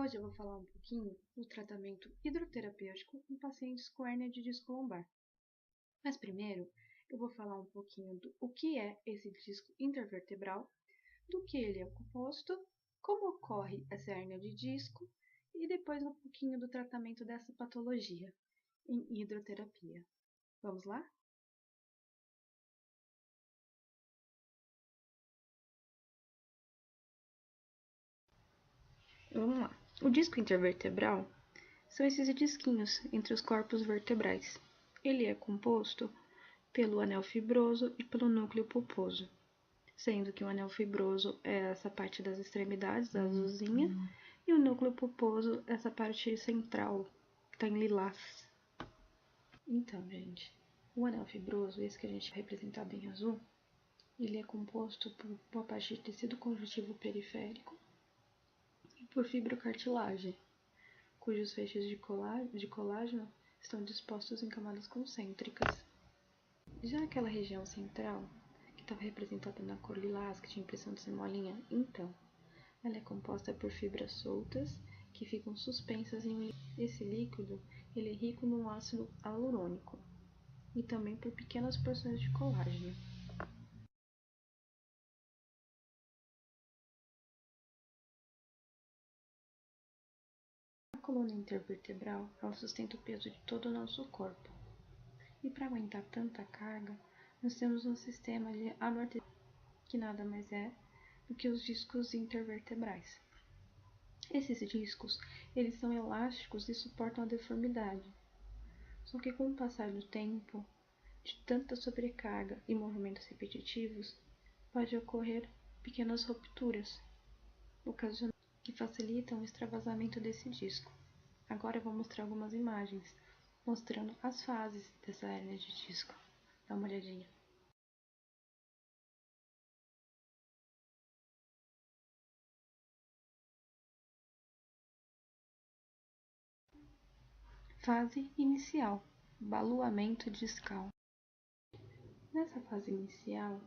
Hoje eu vou falar um pouquinho do tratamento hidroterapêutico em pacientes com hérnia de disco lombar. Mas primeiro, eu vou falar um pouquinho do o que é esse disco intervertebral, do que ele é composto, como ocorre essa hérnia de disco e depois um pouquinho do tratamento dessa patologia em hidroterapia. Vamos lá? Vamos lá. O disco intervertebral são esses disquinhos entre os corpos vertebrais. Ele é composto pelo anel fibroso e pelo núcleo pulposo, sendo que o anel fibroso é essa parte das extremidades, da azulzinha, e o núcleo pulposo, essa parte central, que está em lilás. Então, gente, o anel fibroso, esse que a gente representado em azul, ele é composto por uma parte de tecido conjuntivo periférico e por fibrocartilagem, cujos feixes de colágeno estão dispostos em camadas concêntricas. Já aquela região central, que estava representada na cor lilás, que tinha a impressão de ser molinha, então, ela é composta por fibras soltas que ficam suspensas em um líquido. Esse líquido ele é rico no ácido hialurônico e também por pequenas porções de colágeno. A coluna intervertebral ela sustenta o peso de todo o nosso corpo. E para aguentar tanta carga, nós temos um sistema de amortecimento, que nada mais é do que os discos intervertebrais. Esses discos, eles são elásticos e suportam a deformidade. Só que com o passar do tempo, de tanta sobrecarga e movimentos repetitivos, pode ocorrer pequenas rupturas, que facilitam o extravasamento desse disco. Agora eu vou mostrar algumas imagens, mostrando as fases dessa hérnia de disco. Dá uma olhadinha. Fase inicial, baloamento discal. Nessa fase inicial,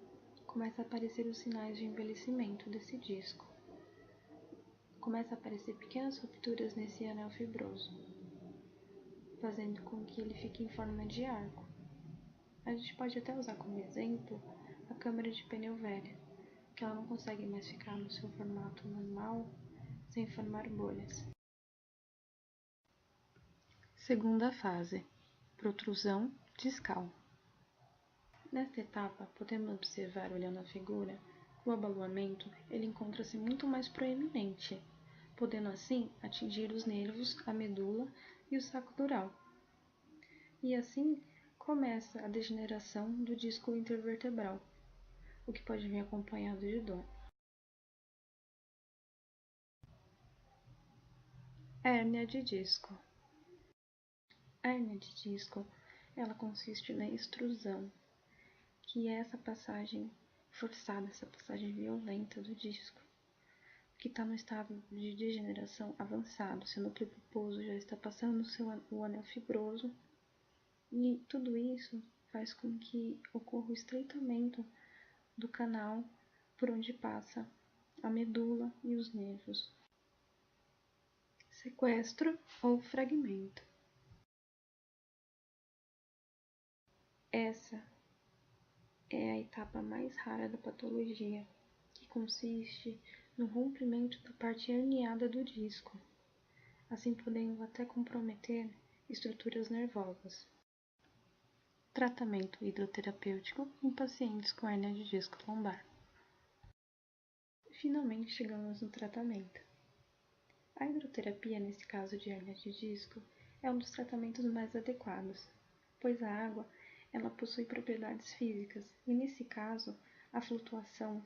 começa a aparecer os sinais de envelhecimento desse disco. Começa a aparecer pequenas rupturas nesse anel fibroso, fazendo com que ele fique em forma de arco. A gente pode até usar como exemplo a câmara de pneu velha, que ela não consegue mais ficar no seu formato normal, sem formar bolhas. Segunda fase, protrusão discal. Nesta etapa, podemos observar, olhando a figura, que o abaloamento ele encontra-se muito mais proeminente, podendo assim atingir os nervos, a medula e o saco dural. E assim começa a degeneração do disco intervertebral, o que pode vir acompanhado de dor. Hérnia de disco. A hérnia de disco, ela consiste na extrusão, que é essa passagem forçada, essa passagem violenta do disco, que está no estado de degeneração avançado. Seu núcleo pulposo já está passando o anel fibroso, e tudo isso faz com que ocorra o estreitamento do canal por onde passa a medula e os nervos. Sequestro ou fragmento. Essa é a etapa mais rara da patologia, que consiste no rompimento da parte herniada do disco, assim podendo até comprometer estruturas nervosas. Tratamento hidroterapêutico em pacientes com hérnia de disco lombar. Finalmente chegamos no tratamento. A hidroterapia, nesse caso de hérnia de disco, é um dos tratamentos mais adequados, pois a água ela possui propriedades físicas e, nesse caso, a flutuação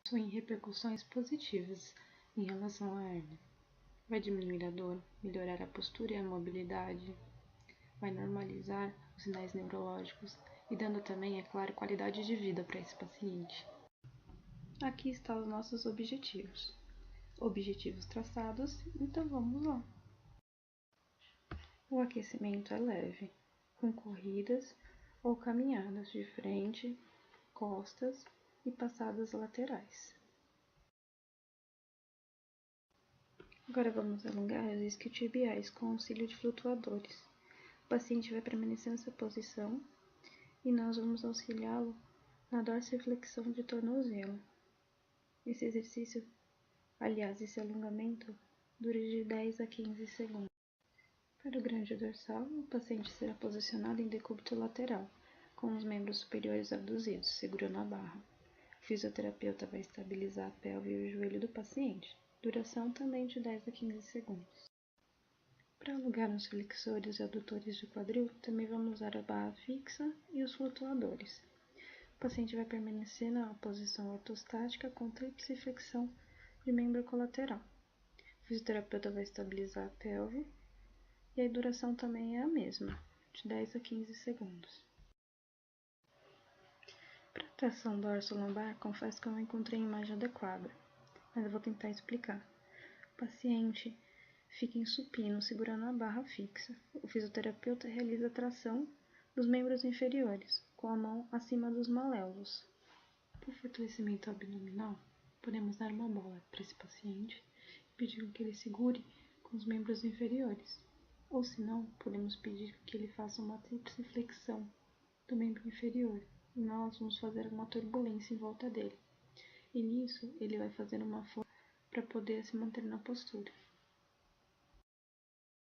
possui repercussões positivas em relação à hérnia. Vai diminuir a dor, melhorar a postura e a mobilidade, vai normalizar os sinais neurológicos e dando também, é claro, qualidade de vida para esse paciente. Aqui estão os nossos objetivos. Objetivos traçados, então vamos lá. O aquecimento é leve, com corridas ou caminhadas de frente, costas e passadas laterais. Agora vamos alongar os isquiotibiais com auxílio de flutuadores. O paciente vai permanecer nessa posição e nós vamos auxiliá-lo na dorsiflexão de tornozelo. Esse exercício, aliás, esse alongamento, dura de 10 a 15 segundos. Para o grande dorsal, o paciente será posicionado em decúbito lateral, com os membros superiores abduzidos, segurando a barra. O fisioterapeuta vai estabilizar a pelve e o joelho do paciente. Duração também de 10 a 15 segundos. Para alugar os flexores e adutores de quadril, também vamos usar a barra fixa e os flutuadores. O paciente vai permanecer na posição ortostática com tríplice flexão de membro colateral. O fisioterapeuta vai estabilizar a pelve e a duração também é a mesma, de 10 a 15 segundos. Para a tração dorso-lombar, confesso que eu não encontrei a imagem adequada, mas eu vou tentar explicar. O paciente fica em supino, segurando a barra fixa. O fisioterapeuta realiza a tração dos membros inferiores, com a mão acima dos maléolos. Para o fortalecimento abdominal, podemos dar uma bola para esse paciente e pedir que ele segure com os membros inferiores. Ou se não, podemos pedir que ele faça uma tríplice flexão do membro inferior e nós vamos fazer uma turbulência em volta dele. E nisso, ele vai fazer uma força para poder se manter na postura.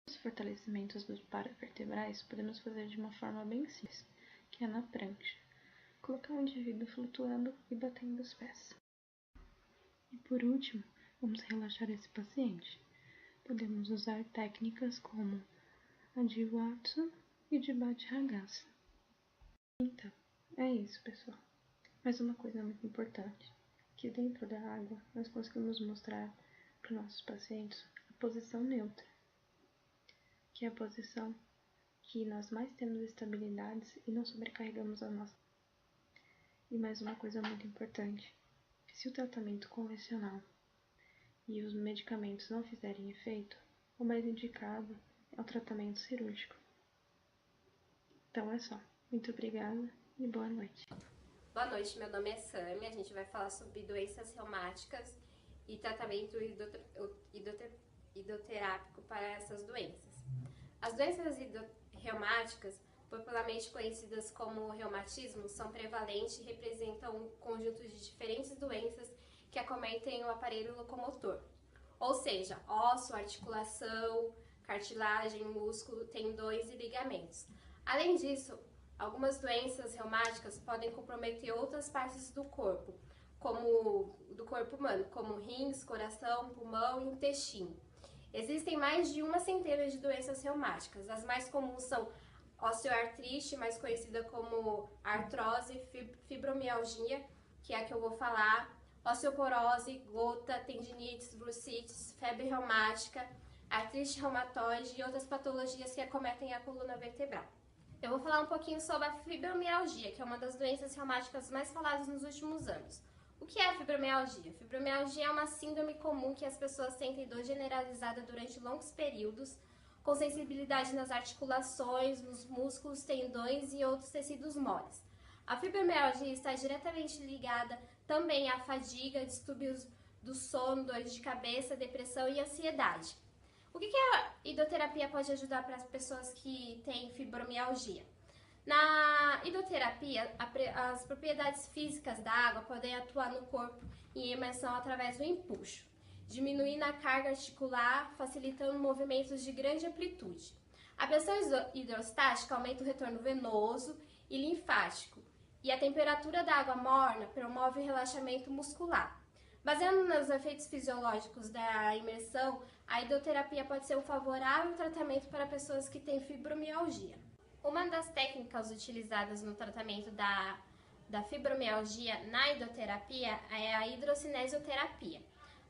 Os fortalecimentos dos paravertebrais podemos fazer de uma forma bem simples, que é na prancha. Colocar o indivíduo flutuando e batendo os pés. E por último, vamos relaxar esse paciente. Podemos usar técnicas como a de Watson e de Bhatt-Ragasa. Então, é isso, pessoal. Mais uma coisa muito importante, que dentro da água nós conseguimos mostrar para os nossos pacientes a posição neutra, que é a posição que nós mais temos estabilidades e não sobrecarregamos a nossa. E mais uma coisa muito importante, se o tratamento convencional e os medicamentos não fizerem efeito, o mais indicado é o tratamento cirúrgico. Então é só. Muito obrigada e boa noite. Boa noite, meu nome é Sami, a gente vai falar sobre doenças reumáticas e tratamento hidoterápico para essas doenças. As doenças reumáticas, popularmente conhecidas como reumatismo, são prevalentes e representam um conjunto de diferentes doenças que acometem o aparelho locomotor, ou seja, osso, articulação, cartilagem, músculo, tendões e ligamentos. Além disso, algumas doenças reumáticas podem comprometer outras partes do corpo, humano, como rins, coração, pulmão e intestino. Existem mais de uma centena de doenças reumáticas. As mais comuns são osteoartrite, mais conhecida como artrose, fibromialgia, que é a que eu vou falar, osteoporose, gota, tendinites, bursites, febre reumática, artrite reumatoide e outras patologias que acometem a coluna vertebral. Eu vou falar um pouquinho sobre a fibromialgia, que é uma das doenças reumáticas mais faladas nos últimos anos. O que é a fibromialgia? Fibromialgia é uma síndrome comum que as pessoas sentem dor generalizada durante longos períodos, com sensibilidade nas articulações, nos músculos, tendões e outros tecidos moles. A fibromialgia está diretamente ligada também à fadiga, distúrbios do sono, dores de cabeça, depressão e ansiedade. O que a hidroterapia pode ajudar para as pessoas que têm fibromialgia? Na hidroterapia, as propriedades físicas da água podem atuar no corpo em imersão através do empuxo, diminuindo a carga articular, facilitando movimentos de grande amplitude. A pressão hidrostática aumenta o retorno venoso e linfático, e a temperatura da água morna promove o relaxamento muscular. Baseando nos efeitos fisiológicos da imersão, a hidroterapia pode ser um favorável tratamento para pessoas que têm fibromialgia. Uma das técnicas utilizadas no tratamento da fibromialgia na hidroterapia é a hidrocinesioterapia.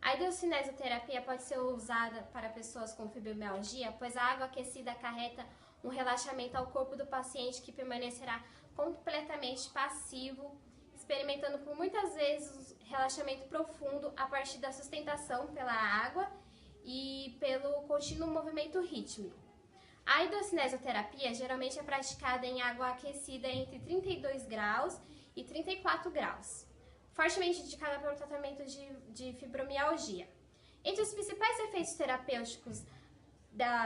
A hidrocinesioterapia pode ser usada para pessoas com fibromialgia, pois a água aquecida acarreta um relaxamento ao corpo do paciente que permanecerá completamente passivo, experimentando por muitas vezes relaxamento profundo a partir da sustentação pela água e pelo contínuo movimento rítmico. A hidrocinesioterapia geralmente é praticada em água aquecida entre 32 graus e 34 graus, fortemente indicada para o tratamento de fibromialgia. Entre os principais efeitos terapêuticos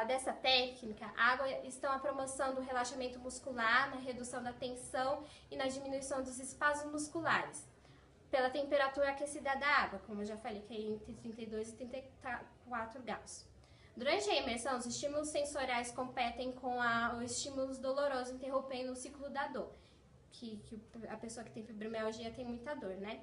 dessa técnica, a água estão a promoção do relaxamento muscular, na redução da tensão e na diminuição dos espasmos musculares, pela temperatura aquecida da água, como eu já falei, que é entre 32 e 34 graus. Durante a imersão, os estímulos sensoriais competem com os estímulos dolorosos, interrompendo o ciclo da dor, que a pessoa que tem fibromialgia tem muita dor, né?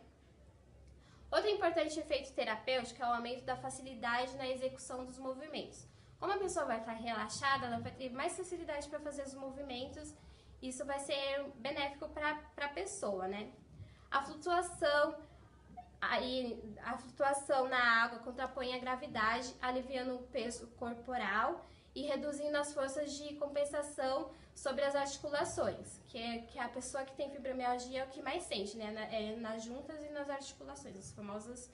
Outro importante efeito terapêutico é o aumento da facilidade na execução dos movimentos. Como a pessoa vai estar relaxada, ela vai ter mais facilidade para fazer os movimentos, isso vai ser benéfico para a pessoa, né? A flutuação na água contrapõe a gravidade, aliviando o peso corporal e reduzindo as forças de compensação sobre as articulações, que a pessoa que tem fibromialgia é o que mais sente, né? Nas juntas e nas articulações, as famosas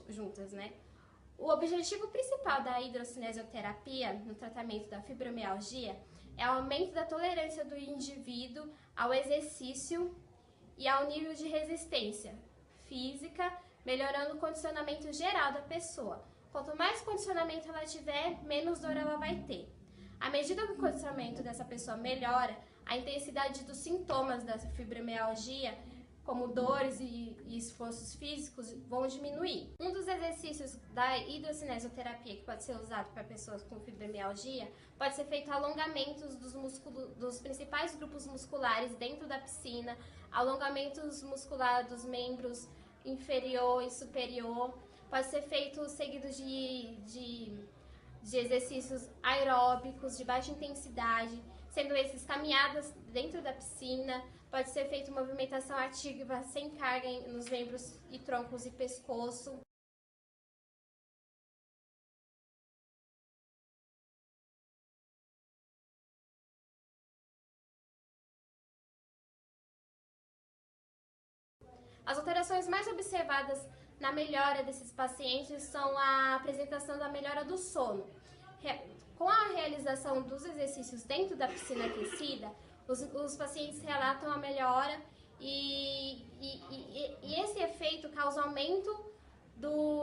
juntas, né? O objetivo principal da hidrocinesioterapia no tratamento da fibromialgia é o aumento da tolerância do indivíduo ao exercício e ao nível de resistência física, melhorando o condicionamento geral da pessoa. Quanto mais condicionamento ela tiver, menos dor ela vai ter. À medida que o condicionamento dessa pessoa melhora, a intensidade dos sintomas da fibromialgia, como dores e esforços físicos, vão diminuir. Um dos exercícios da hidrocinesioterapia que pode ser usado para pessoas com fibromialgia pode ser feito alongamentos dos principais grupos musculares dentro da piscina, alongamentos musculares dos membros inferior e superior. Pode ser feito seguidos de exercícios aeróbicos de baixa intensidade, sendo esses caminhadas dentro da piscina. Pode ser feita movimentação ativa sem carga nos membros e troncos e pescoço. As alterações mais observadas na melhora desses pacientes são a apresentação da melhora do sono. Com a realização dos exercícios dentro da piscina aquecida, os pacientes relatam a melhora e esse efeito causa aumento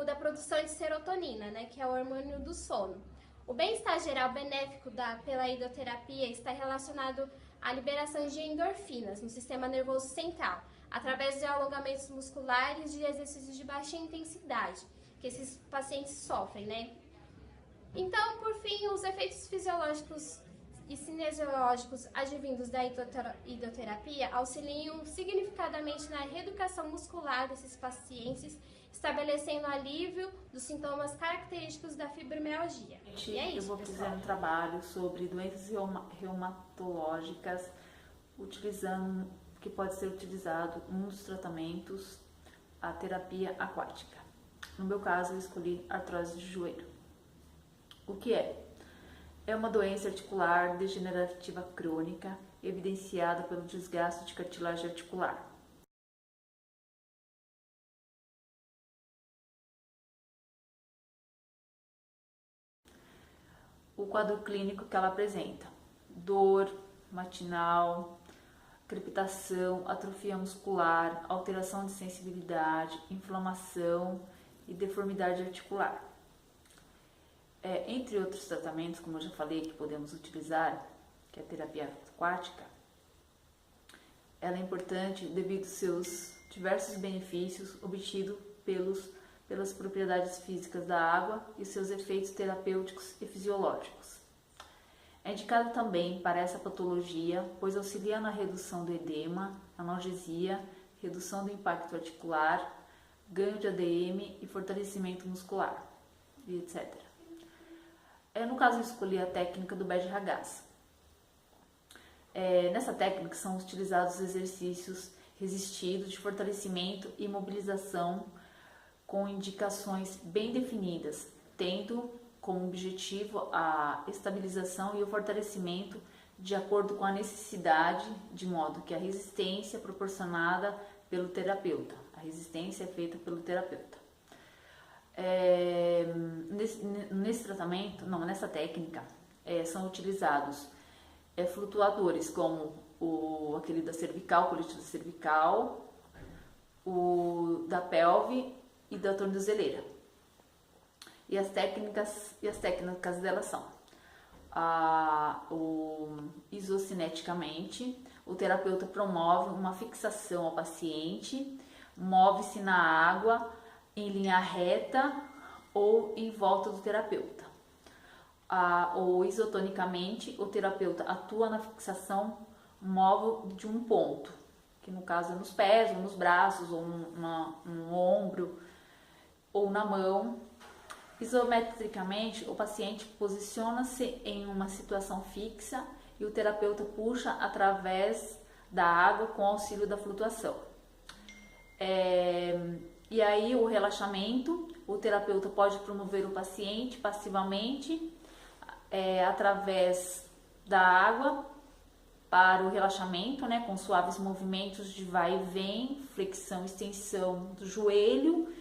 da produção de serotonina, né, que é o hormônio do sono. O bem-estar geral benéfico pela hidroterapia está relacionado à liberação de endorfinas no sistema nervoso central, através de alongamentos musculares e de exercícios de baixa intensidade, que esses pacientes sofrem, né? Então, por fim, os efeitos fisiológicos e cinesiológicos advindos da hidroterapia auxiliam significadamente na reeducação muscular desses pacientes, estabelecendo alívio dos sintomas característicos da fibromialgia. E é isso, eu vou pessoal. fazer um trabalho sobre doenças reumatológicas, que pode ser utilizado nos tratamentos, a terapia aquática. No meu caso, eu escolhi artrose de joelho. O que é? É uma doença articular degenerativa crônica, evidenciada pelo desgaste de cartilagem articular. O quadro clínico que ela apresenta: dor matinal, crepitação, atrofia muscular, alteração de sensibilidade, inflamação e deformidade articular. Entre outros tratamentos, como eu já falei, que podemos utilizar, que é a terapia aquática, ela é importante devido aos seus diversos benefícios obtidos pelas propriedades físicas da água e seus efeitos terapêuticos e fisiológicos. É indicada também para essa patologia, pois auxilia na redução do edema, analgesia, redução do impacto articular, ganho de ADM e fortalecimento muscular, e etc. No caso, eu escolhi a técnica do BED-RAGAS. Nessa técnica são utilizados exercícios resistidos de fortalecimento e mobilização com indicações bem definidas, tendo como objetivo a estabilização e o fortalecimento de acordo com a necessidade, de modo que a resistência é proporcionada pelo terapeuta. A resistência é feita pelo terapeuta. Nessa técnica, são utilizados flutuadores como aquele da cervical, colete da cervical, o da pelve e da tornozeleira. e as técnicas delas são isocineticamente, o terapeuta promove uma fixação ao paciente, move-se na água em linha reta ou em volta do terapeuta. Ou isotonicamente, o terapeuta atua na fixação móvel de um ponto, que no caso é nos pés, ou nos braços, ou no ombro, ou na mão. Isometricamente, o paciente posiciona-se em uma situação fixa e o terapeuta puxa através da água com auxílio da flutuação. E aí o relaxamento, o terapeuta pode promover o paciente passivamente através da água para o relaxamento, né, com suaves movimentos de vai e vem, flexão e extensão do joelho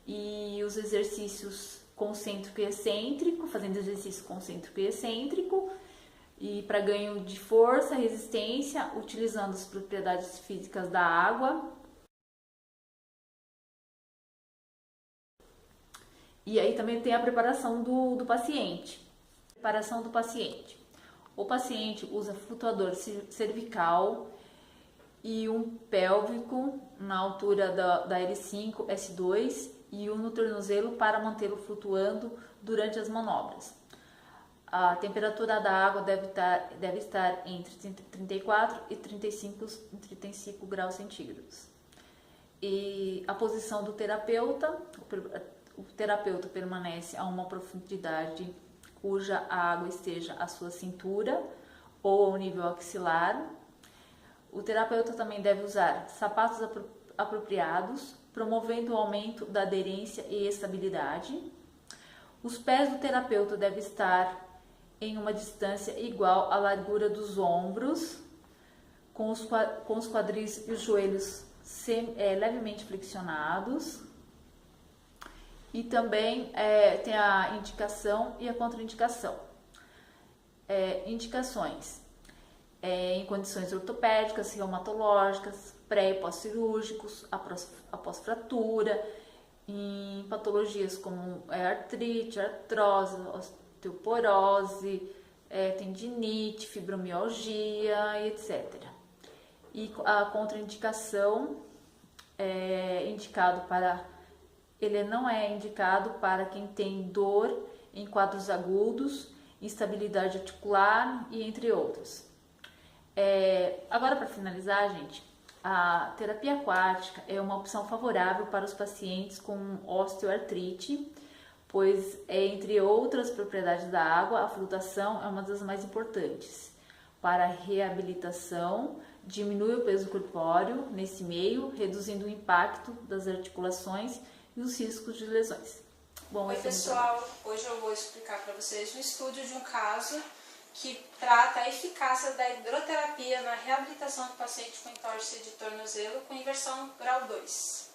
e os exercícios concêntrico e excêntrico, fazendo exercício concêntrico e excêntrico, e para ganho de força, resistência, utilizando as propriedades físicas da água. E aí também tem a preparação do paciente. Preparação do paciente. O paciente usa flutuador cervical e um pélvico na altura da L5, S2 e um no tornozelo para mantê-lo flutuando durante as manobras. A temperatura da água deve estar entre 34 e 35 graus centígrados. E a posição do terapeuta, o terapeuta permanece a uma profundidade cuja a água esteja à sua cintura ou ao nível axilar. O terapeuta também deve usar sapatos apropriados, promovendo o aumento da aderência e estabilidade. Os pés do terapeuta devem estar em uma distância igual à largura dos ombros, com os quadris e os joelhos levemente flexionados. E também tem a indicação e a contraindicação. Indicações em condições ortopédicas, reumatológicas, pré- e pós-cirúrgicos, após fratura, em patologias como artrite, artrose, osteoporose, tendinite, fibromialgia, etc. E a contraindicação ele não é indicado para quem tem dor em quadros agudos, instabilidade articular e entre outros. Agora, para finalizar, gente, a terapia aquática é uma opção favorável para os pacientes com osteoartrite, pois, entre outras propriedades da água, a flutuação é uma das mais importantes. Para a reabilitação, diminui o peso corpóreo nesse meio, reduzindo o impacto das articulações e os riscos de lesões. Bom, Oi pessoal, hoje eu vou explicar para vocês um estudo de um caso que trata a eficácia da hidroterapia na reabilitação do paciente com entorse de tornozelo com inversão grau 2.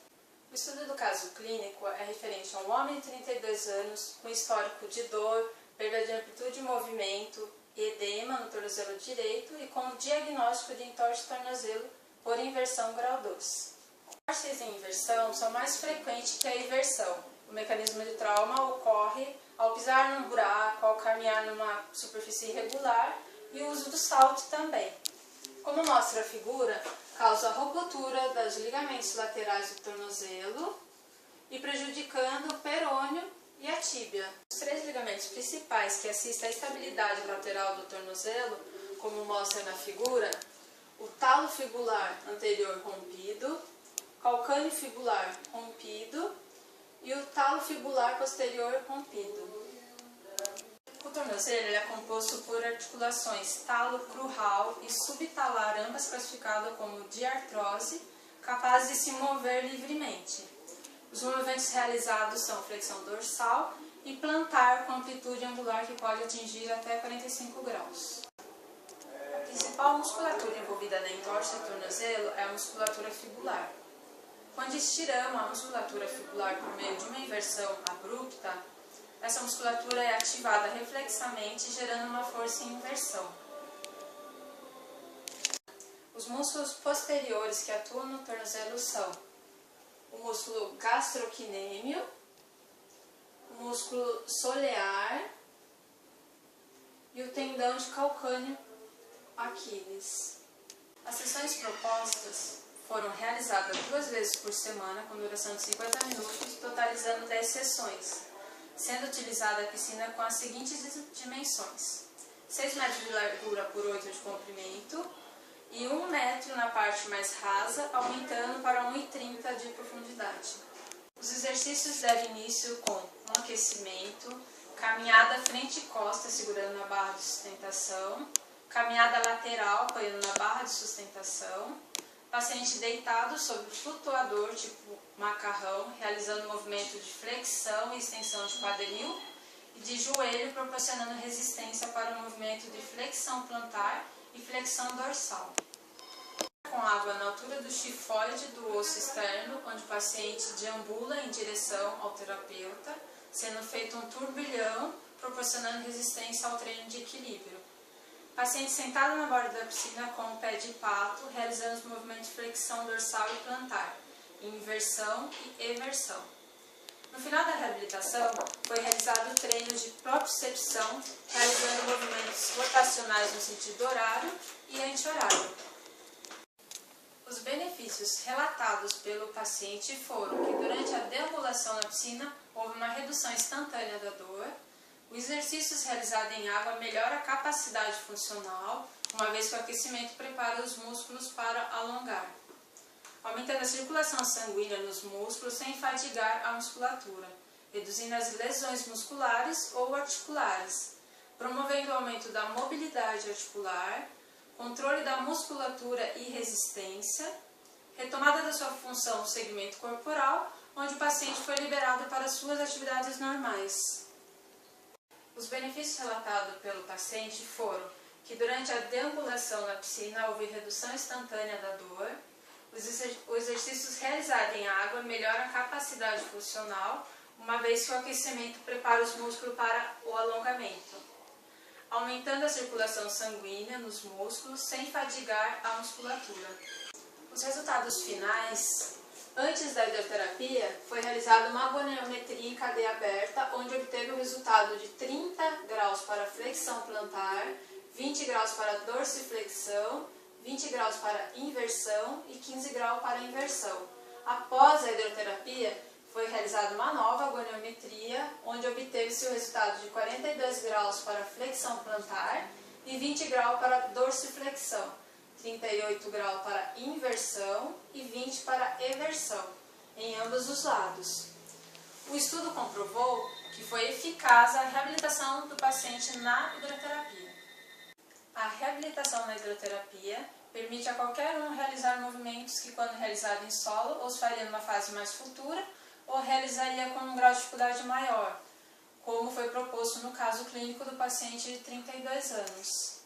O estudo do caso clínico é referente a um homem de 32 anos com histórico de dor, perda de amplitude de movimento, edema no tornozelo direito e com diagnóstico de entorse de tornozelo por inversão grau 2. Entorses em inversão são mais frequentes que a inversão. O mecanismo de trauma ocorre ao pisar num buraco, ao caminhar numa superfície irregular e o uso do salto também. Como mostra a figura, causa a ruptura dos ligamentos laterais do tornozelo e prejudicando o perônio e a tíbia. Os três ligamentos principais que assistem à estabilidade lateral do tornozelo, como mostra na figura, o talo fibular anterior rompido, calcâneo fibular rompido e o talo fibular posterior rompido. O tornozelo é composto por articulações talo-crural e subtalar, ambas classificadas como diartrose, capazes de se mover livremente. Os movimentos realizados são flexão dorsal e plantar com amplitude angular que pode atingir até 45 graus. A principal musculatura envolvida na entorse do tornozelo é a musculatura fibular. Quando estiramos a musculatura fibular por meio de uma inversão abrupta, essa musculatura é ativada reflexamente, gerando uma força em inversão. Os músculos posteriores que atuam no tornozelo são o músculo gastrocnêmio, o músculo solear e o tendão de calcâneo Aquiles. As sessões propostas foram realizadas 2 vezes por semana, com duração de 50 minutos, totalizando 10 sessões, sendo utilizada a piscina com as seguintes dimensões: 6 metros de largura por 8 de comprimento e 1 metro na parte mais rasa, aumentando para 1,30 de profundidade. Os exercícios devem início com um aquecimento, caminhada frente e costa segurando na barra de sustentação, caminhada lateral apoiando na barra de sustentação, paciente deitado sobre o flutuador tipo macarrão, realizando movimento de flexão e extensão de quadril e de joelho, proporcionando resistência para o movimento de flexão plantar e flexão dorsal. Com água na altura do chifoide do osso externo, onde o paciente deambula em direção ao terapeuta, sendo feito um turbilhão, proporcionando resistência ao treino de equilíbrio. Paciente sentado na borda da piscina com o pé de pato, realizando os movimentos de flexão dorsal e plantar, inversão e eversão. No final da reabilitação, foi realizado o treino de propriocepção, realizando movimentos rotacionais no sentido horário e anti-horário. Os benefícios relatados pelo paciente foram que durante a deambulação na piscina houve uma redução instantânea da dor, o exercício realizado em água melhora a capacidade funcional, uma vez que o aquecimento prepara os músculos para alongar, aumentando a circulação sanguínea nos músculos sem fadigar a musculatura, reduzindo as lesões musculares ou articulares, promovendo o aumento da mobilidade articular, controle da musculatura e resistência, retomada da sua função no segmento corporal, onde o paciente foi liberado para suas atividades normais. Os benefícios relatados pelo paciente foram que durante a deambulação na piscina houve redução instantânea da dor, os exercícios realizados em água melhoram a capacidade funcional, uma vez que o aquecimento prepara os músculos para o alongamento, aumentando a circulação sanguínea nos músculos sem fadigar a musculatura. Os resultados finais: antes da hidroterapia, foi realizada uma goniometria em cadeia aberta, onde obteve o resultado de 30 graus para flexão plantar, 20 graus para dorsiflexão, 20 graus para inversão e 15 graus para inversão. Após a hidroterapia, foi realizada uma nova goniometria, onde obteve-se o resultado de 42 graus para flexão plantar e 20 graus para dorsiflexão, 38 graus para inversão e 20 para eversão, em ambos os lados. O estudo comprovou que foi eficaz a reabilitação do paciente na hidroterapia. A reabilitação na hidroterapia permite a qualquer um realizar movimentos que, quando realizado em solo, os faria numa fase mais futura ou realizaria com um grau de dificuldade maior, como foi proposto no caso clínico do paciente de 32 anos.